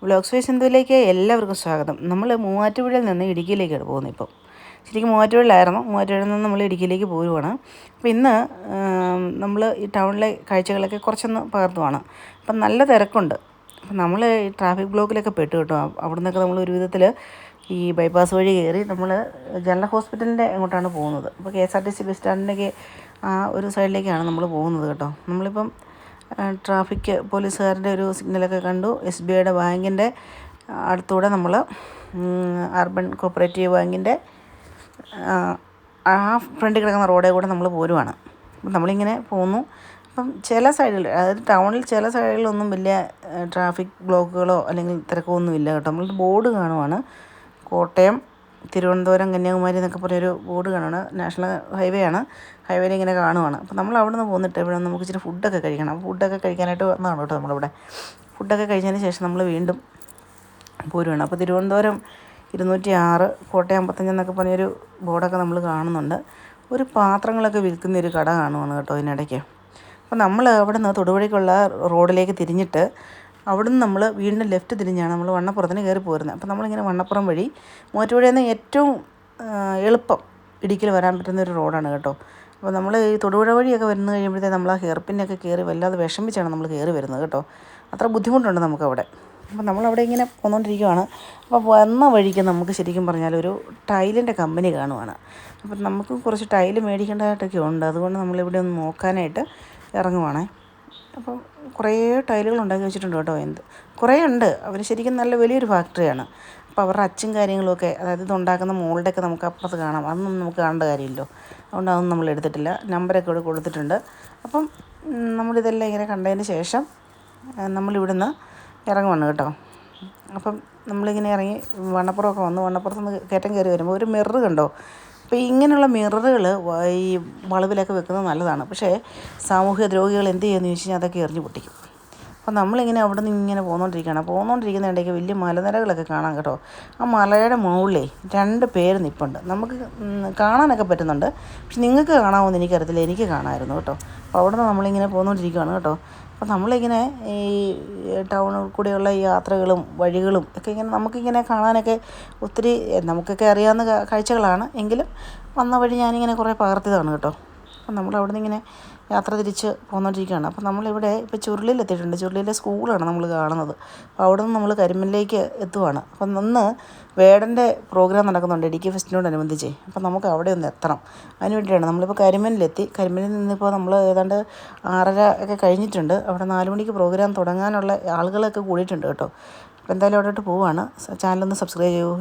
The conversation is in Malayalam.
വ്ളോഗ്സ് വൈ സിന്ധുവിലേക്ക് എല്ലാവർക്കും സ്വാഗതം. നമ്മൾ മൂവാറ്റുപുഴയിൽ നിന്ന് ഇടുക്കിയിലേക്കാണ് പോകുന്നത്. ഇപ്പം ശരിക്കും മൂവാറ്റുപുഴയിലായിരുന്നു. മൂവാറ്റുപുഴയിൽ നിന്ന് നമ്മൾ ഇടുക്കിയിലേക്ക് പോരുവാണ്. അപ്പോൾ ഇന്ന് നമ്മൾ ഈ ടൗണിലെ കാഴ്ചകളൊക്കെ കുറച്ചൊന്ന് പകർത്തുവാണ്. അപ്പം നല്ല തിരക്കുണ്ട്. അപ്പം നമ്മൾ ഈ ട്രാഫിക് ബ്ലോക്കിലൊക്കെ പെട്ടു കേട്ടോ. അവിടെ നിന്നൊക്കെ നമ്മൾ ഒരു വിധത്തിൽ ഈ ബൈപ്പാസ് വഴി കയറി നമ്മൾ ജനറൽ ഹോസ്പിറ്റലിൻ്റെ അങ്ങോട്ടാണ് പോകുന്നത്. അപ്പോൾ KSRTC ബസ് സ്റ്റാൻഡിൻ്റെയൊക്കെ ആ ഒരു സൈഡിലേക്കാണ് നമ്മൾ പോകുന്നത് കേട്ടോ. നമ്മളിപ്പം ട്രാഫിക് പോലീസുകാരുടെ ഒരു സിഗ്നലൊക്കെ കണ്ടു. SBIയുടെ ബാങ്കിൻ്റെ അടുത്തൂടെ നമ്മൾ അർബൻ കോപ്പറേറ്റീവ് ബാങ്കിൻ്റെ ആ ഫ്രണ്ടിൽ കിടക്കുന്ന റോഡിൽ കൂടെ നമ്മൾ പോരുവാണ്. അപ്പം നമ്മളിങ്ങനെ പോകുന്നു. അപ്പം ചില സൈഡിൽ, അതായത് ടൗണിൽ ചില സൈഡിലൊന്നും വലിയ ട്രാഫിക് ബ്ലോക്കുകളോ അല്ലെങ്കിൽ തിരക്കോ ഇല്ല കേട്ടോ. നമ്മൾ ബോർഡ് കാണുവാണ്, കോട്ടയം തിരുവനന്തപുരം കന്യാകുമാരി എന്നൊക്കെ പറഞ്ഞൊരു ബോർഡ് കാണുവാണ്. നാഷണൽ ഹൈവേ ആണ്. ഹൈവേയിൽ ഇങ്ങനെ കാണുവാണ്. അപ്പോൾ നമ്മൾ അവിടെ നിന്ന് പോന്നിട്ട് ഇവിടെ നമുക്ക് ഇച്ചിരി ഫുഡൊക്കെ കഴിക്കണം. ഫുഡൊക്കെ കഴിക്കാനായിട്ട് വന്നതാണ് കേട്ടോ നമ്മളിവിടെ. ഫുഡൊക്കെ കഴിച്ചതിന് ശേഷം നമ്മൾ വീണ്ടും പോരുവാണ്. അപ്പോൾ തിരുവനന്തപുരം 206, കോട്ടയം 55 എന്നൊക്കെ പറഞ്ഞൊരു ബോർഡൊക്കെ നമ്മൾ കാണുന്നുണ്ട്. ഒരു പാത്രങ്ങളൊക്കെ വിൽക്കുന്നൊരു കട കാണുവാണ് കേട്ടോ ഇതിനിടയ്ക്ക്. അപ്പോൾ നമ്മൾ അവിടെ നിന്ന് തൊടുപുഴയ്ക്കുള്ള റോഡിലേക്ക് തിരിഞ്ഞിട്ട് അവിടെ നിന്ന് നമ്മൾ വീണ്ടും ലെഫ്റ്റ് തിരിഞ്ഞാണ് നമ്മൾ വണ്ണപ്പുറത്തിന് കയറി പോരുന്നത്. അപ്പോൾ നമ്മളിങ്ങനെ വണ്ണപ്പുറം വഴി മൂവാറ്റുപുഴയിൽ നിന്ന് ഏറ്റവും എളുപ്പം ഇടുക്കിയിൽ വരാൻ പറ്റുന്നൊരു റോഡാണ് കേട്ടോ. അപ്പോൾ നമ്മൾ ഈ തൊടുപുഴ വഴിയൊക്കെ വരുന്ന കഴിയുമ്പോഴത്തേക്ക് നമ്മൾ ആ ഹെയർപിന്നൊക്കെ കയറി വല്ലാതെ വിഷമിച്ചാണ് നമ്മൾ കയറി വരുന്നത് കേട്ടോ. അത്ര ബുദ്ധിമുട്ടുണ്ട് നമുക്കവിടെ. അപ്പോൾ നമ്മളവിടെ ഇങ്ങനെ പോന്നുകൊണ്ടിരിക്കുകയാണ്. അപ്പോൾ വന്ന വഴിക്ക് നമുക്ക് ശരിക്കും പറഞ്ഞാൽ ഒരു ടൈലിൻ്റെ കമ്പനി കാണുവാണ്. അപ്പം നമുക്ക് കുറച്ച് ടൈല് മേടിക്കേണ്ടതായിട്ടൊക്കെ ഉണ്ട്. അതുകൊണ്ട് നമ്മളിവിടെ ഒന്ന് നോക്കാനായിട്ട് ഇറങ്ങുവാണേ. അപ്പം കുറേ ടൈലുകൾ ഉണ്ടാക്കി വെച്ചിട്ടുണ്ട് കേട്ടോ. കുറേ ഉണ്ട്. അവർ ശരിക്കും നല്ല വലിയൊരു ഫാക്ടറിയാണ്. അപ്പോൾ അവരുടെ അച്ചും കാര്യങ്ങളുമൊക്കെ, അതായത് ഇതുണ്ടാക്കുന്ന മോൾഡൊക്കെ നമുക്ക് അപ്പുറത്ത് കാണാം. അതൊന്നും നമുക്ക് കാണേണ്ട കാര്യമില്ലല്ലോ. അതുകൊണ്ട് അതൊന്നും നമ്മൾ എടുത്തിട്ടില്ല. നമ്പരൊക്കെ ഇവിടെ കൊടുത്തിട്ടുണ്ട്. അപ്പം നമ്മളിതെല്ലാം ഇങ്ങനെ കണ്ടതിന് ശേഷം നമ്മളിവിടുന്ന് ഇറങ്ങുവാണ് കേട്ടോ. അപ്പം നമ്മളിങ്ങനെ ഇറങ്ങി വണ്ണപ്പുറമൊക്കെ വന്നു. വണ്ണപ്പുറത്ത് നിന്ന് കയറ്റം കയറി വരുമ്പോൾ ഒരു മിറർ കണ്ടോ. അപ്പോൾ ഇങ്ങനെയുള്ള മിററുകൾ ഈ വളവിലൊക്കെ വെക്കുന്നത് നല്ലതാണ്. പക്ഷേ സാമൂഹ്യ ദ്രോഹികൾ എന്ത് ചെയ്യുമെന്ന് ചോദിച്ചു കഴിഞ്ഞാൽ അതൊക്കെ എറിഞ്ഞു പൊട്ടിക്കും. അപ്പോൾ നമ്മളിങ്ങനെ അവിടെ നിന്ന് ഇങ്ങനെ പോന്നുകൊണ്ടിരിക്കുന്നതിനിടയ്ക്ക് വലിയ മലനിരകളൊക്കെ കാണാം കേട്ടോ. ആ മലയുടെ മുകളിലേ 2 പേര് നിൽപ്പുണ്ട്. നമുക്ക് കാണാനൊക്കെ പറ്റുന്നുണ്ട്. പക്ഷെ നിങ്ങൾക്ക് കാണാമെന്ന് എനിക്കറിയത്തില്ല. എനിക്ക് കാണാമായിരുന്നു കേട്ടോ. അപ്പോൾ അവിടെ നിന്ന് നമ്മളിങ്ങനെ പോന്നുകൊണ്ടിരിക്കുകയാണ് കേട്ടോ. അപ്പോൾ നമ്മളിങ്ങനെ ഈ ടൗണിൽ കൂടെയുള്ള ഈ യാത്രകളും വഴികളും ഒക്കെ ഇങ്ങനെ നമുക്കിങ്ങനെ കാണാനൊക്കെ ഒത്തിരി നമുക്കൊക്കെ അറിയാവുന്ന കാഴ്ചകളാണ്. എങ്കിലും വന്ന വഴി ഞാനിങ്ങനെ കുറേ പകർത്തിയതാണ് കേട്ടോ. അപ്പം നമ്മളവിടെ നിന്ന് ഇങ്ങനെ യാത്ര തിരിച്ച് പോന്നുകൊണ്ടിരിക്കുകയാണ്. അപ്പോൾ നമ്മളിവിടെ ഇപ്പോൾ ചുരുളിയിലെത്തിയിട്ടുണ്ട്. ചുരുളിയിലെ സ്കൂളാണ് നമ്മൾ കാണുന്നത്. അപ്പോൾ അവിടെ നിന്ന് നമ്മൾ കരിമലിലേക്ക് എത്തുവാണ്. അപ്പം ഇന്ന് വേടൻ്റെ പ്രോഗ്രാം നടക്കുന്നുണ്ട് ഇടുക്കി ഫെസ്റ്റിനോടനുബന്ധിച്ച്. അപ്പം നമുക്ക് അവിടെ ഒന്ന് എത്തണം. അതിന് വേണ്ടിയിട്ടാണ് നമ്മളിപ്പോൾ കരിമലിലെത്തി. കരിമലിൽ നിന്നിപ്പോൾ നമ്മൾ ഏതാണ്ട് 6:30 ഒക്കെ കഴിഞ്ഞിട്ടുണ്ട്. അവിടെ 4 മണിക്ക് പ്രോഗ്രാം തുടങ്ങാനുള്ള ആളുകളൊക്കെ കൂടിയിട്ടുണ്ട് കേട്ടോ. അപ്പോൾ എന്തായാലും അവിടോട്ട് പോവുകയാണ്. ചാനലൊന്ന് സബ്സ്ക്രൈബ് ചെയ്യൂ.